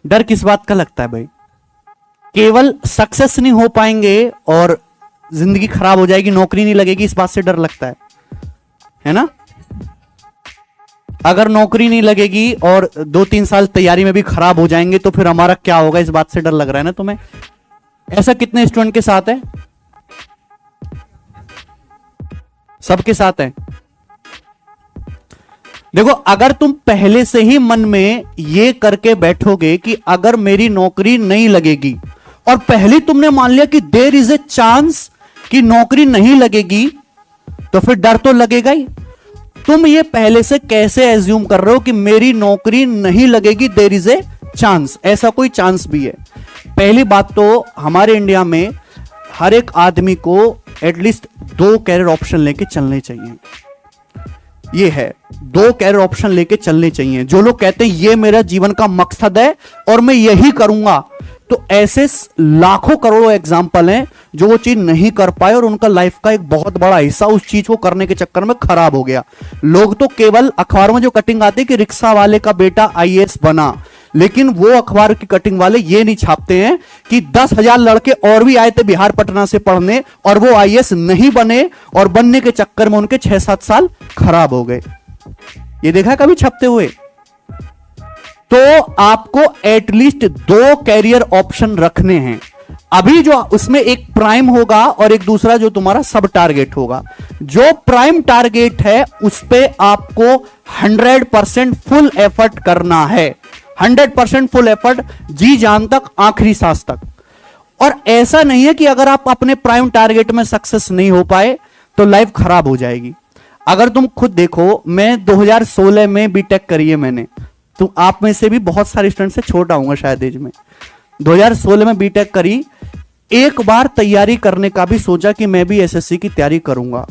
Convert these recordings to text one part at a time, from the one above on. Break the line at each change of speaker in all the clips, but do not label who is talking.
डर किस बात का लगता है भाई? केवल सक्सेस नहीं हो पाएंगे और जिंदगी खराब हो जाएगी, नौकरी नहीं लगेगी, इस बात से डर लगता है ना? अगर नौकरी नहीं लगेगी और 2-3 साल तैयारी में भी खराब हो जाएंगे तो फिर हमारा क्या होगा, इस बात से डर लग रहा है ना तुम्हें? ऐसा कितने स्टूडेंट के साथ है? सबके साथ है। देखो, अगर तुम पहले से ही मन में ये करके बैठोगे कि अगर मेरी नौकरी नहीं लगेगी, और पहले तुमने मान लिया कि देयर इज ए चांस कि नौकरी नहीं लगेगी, तो फिर डर तो लगेगा ही। तुम ये पहले से कैसे एज्यूम कर रहे हो कि मेरी नौकरी नहीं लगेगी, देयर इज ए चांस? ऐसा कोई चांस भी है? पहली बात तो हमारे इंडिया में हर एक आदमी को एटलीस्ट 2 कैरियर ऑप्शन लेके चलने चाहिए। ये है, 2 कैरियर ऑप्शन लेके चलने चाहिए। जो लोग कहते हैं ये मेरा जीवन का मकसद है और मैं यही करूंगा, तो ऐसे लाखों करोड़ों एग्जाम्पल हैं जो वो चीज नहीं कर पाए और उनका लाइफ का एक बहुत बड़ा हिस्सा उस चीज को करने के चक्कर में खराब हो गया। लोग तो केवल अखबार में जो कटिंग आती है कि रिक्शा वाले का बेटा आईएएस बना, लेकिन वो अखबार की कटिंग वाले ये नहीं छापते हैं कि 10,000 लड़के और भी आए थे बिहार पटना से पढ़ने और वो आईएएस नहीं बने और बनने के चक्कर में उनके 6-7 साल खराब हो गए। ये देखा कभी छपते हुए? तो आपको एटलीस्ट 2 कैरियर ऑप्शन रखने हैं। अभी जो उसमें एक प्राइम होगा और एक दूसरा जो तुम्हारा सब टारगेट होगा। जो प्राइम टारगेट है उस पे आपको 100% फुल एफर्ट करना है। 100% फुल एफर्ट, जी जान तक, आखिरी सांस तक। और ऐसा नहीं है कि अगर आप अपने प्राइम टारगेट में सक्सेस नहीं हो पाए तो लाइफ खराब हो जाएगी। अगर तुम खुद देखो, मैं 2016 में बीटेक करी है मैंने, तो आप में से भी बहुत सारे स्टूडेंट से छोटा हूंगा शायद एज में। 2016 में बीटेक करी। एक बार तैयारी करने का भी सोचा कि मैं भी एसएससी की तैयारी करूंगा,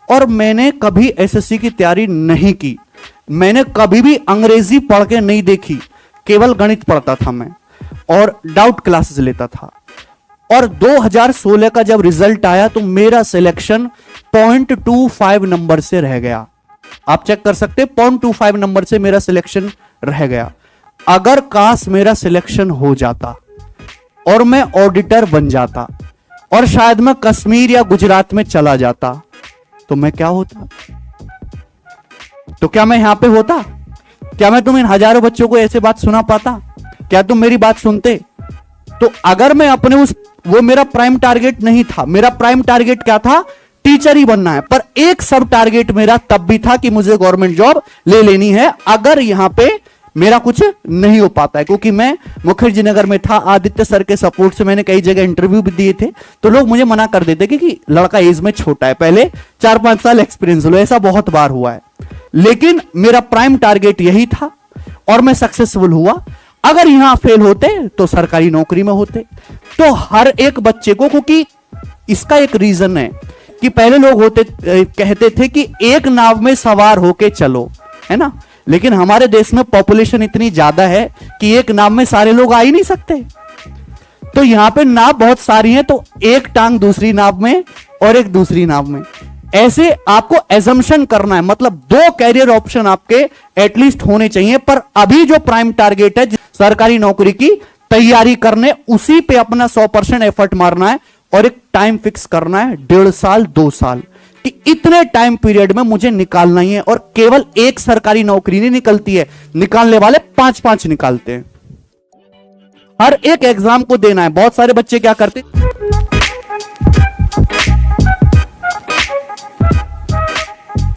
और मैंने कभी एसएससी की तैयारी नहीं की। मैंने कभी भी अंग्रेजी पढ़ के नहीं देखी, केवल गणित पढ़ता था मैं और डाउट क्लासेस लेता था। और 2016 का जब रिजल्ट आया तो मेरा सिलेक्शन 0.25 नंबर से रह गया। आप चेक कर सकते हैं, 0.25 नंबर से मेरा सिलेक्शन रह गया। अगर काश मेरा सिलेक्शन हो जाता और मैं ऑडिटर बन जाता और शायद मैं कश्मीर या गुजरात में चला जाता, तो मैं क्या होता? तो क्या मैं यहां पे होता? क्या मैं तुम इन हजारों बच्चों को ऐसे बात सुना पाता? क्या तुम मेरी बात सुनते? तो अगर मैं अपने वो मेरा प्राइम टारगेट नहीं था। मेरा प्राइम टारगेट क्या था? टीचर ही बनना है। पर एक सब टारगेट मेरा तब भी था कि मुझे गवर्नमेंट जॉब ले लेनी है अगर यहां पे मेरा कुछ नहीं हो पाता है। क्योंकि मैं मुखर्जी नगर में था, आदित्य सर के सपोर्ट से मैंने कई जगह इंटरव्यू भी दिए थे, तो लोग मुझे मना कर देते कि लड़का एज में छोटा है, पहले 4-5 साल एक्सपीरियंस लो। ऐसा बहुत बार हुआ है। लेकिन मेरा प्राइम टारगेट यही था और मैं सक्सेसफुल हुआ। अगर यहां फेल होते तो सरकारी नौकरी में होते। तो हर एक बच्चे को, क्योंकि इसका एक रीजन है कि पहले लोग कहते थे कि एक नाव में सवार होके चलो, है ना? लेकिन हमारे देश में पॉपुलेशन इतनी ज्यादा है कि एक नाव में सारे लोग आ ही नहीं सकते। तो यहां पे नाव बहुत सारी हैं, तो एक टांग दूसरी नाव में और एक दूसरी नाव में, ऐसे आपको एजम्पशन करना है। मतलब 2 कैरियर ऑप्शन आपके एटलीस्ट होने चाहिए। पर अभी जो प्राइम टारगेट है सरकारी नौकरी की तैयारी करने, उसी पे अपना 100% एफर्ट मारना है और एक टाइम फिक्स करना है, 1.5 साल 2 साल, कि इतने टाइम पीरियड में मुझे निकालना ही है। और केवल एक सरकारी नौकरी नहीं निकलती है, निकालने वाले 5-5 निकालते हैं। हर एक एग्जाम को देना है। बहुत सारे बच्चे क्या करते